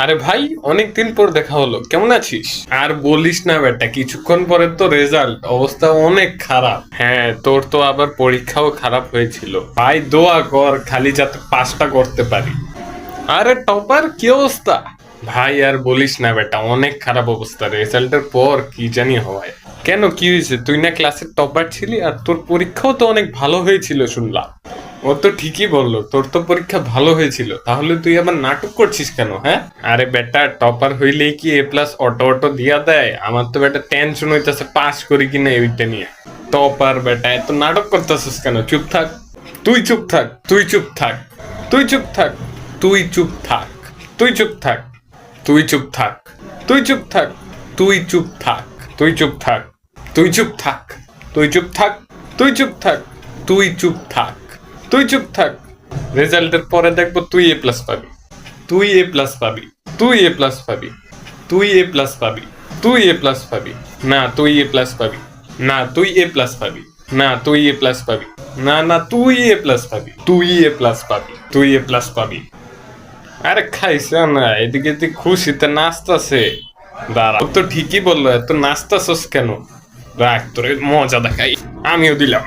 আরে ভাই, অনেকদিন পর দেখা হলো, কেমন আছিস? আর বলিস না বেটা, কিছুক্ষণ পরে তো রেজাল্ট, অবস্থা অনেক খারাপ। হ্যাঁ, তোর তো আবার পরীক্ষাও খারাপ হয়েছিল ভাই, দোয়া কর খালি যাতে পাসটা করতে পারি। আরে টপার, কি অবস্থা? ভাই আর বলিস না বেটা, অনেক খারাপ অবস্থা, রেজাল্টের পর কি জানি হয়। কেন, কি হয়েছে? তুই না ক্লাসের টপার ছিলি, আর তোর পরীক্ষাও তো অনেক ভালো হয়েছিল শুনলাম। ও তো ঠিকই বললো, তোর তো পরীক্ষা ভালো হয়েছিল, তাহলে তুই আবার নাটক করছিস কেন? হ্যাঁ, আরে বেটা, টপার হইলেই কি এ প্লাস অটো অটো দিয়া দেয়? আমার তো বেটা টেনশন হইতেছে পাস করি কিনা এইটা নিয়ে। টপার বেটা, এত নাটক করতেছিস কেন? চুপ থাক, তুই চুপ থাক, তুই চুপ থাক, তুই চুপ থাক, তুই চুপ থাক, তুই চুপ থাক, তুই চুপ থাক, তুই চুপ থাক, তুই চুপ থাক, তুই চুপ থাক, তুই চুপ থাক, তুই চুপ থাক, তুই চুপ থাক, তুই চুপ থাক, তুই চুপ থাক। রেজাল্টের পরে দেখবো তুই এ প্লাস পাবি, তুই এ প্লাস পাবি, তুই এ প্লাস পাবি, তুই এ প্লাস পাবি, তুই এ প্লাস পাবি। না, তুই এ প্লাস পাবি। না, তুই এ প্লাস পাবি। না, তুই এ প্লাস পাবি। না না, তুই এ প্লাস পাবি, তুই এ প্লাস পাবি, তুই এ প্লাস পাবি। আরে খাইছে না, এদিকে তুই খুশিতে নাচতাছে। দাঁড়া, ও তো ঠিকই বললো, এত নাচতাছস কেন? রাখ, তোরে মজা দেখাই, আমিও দিলাম।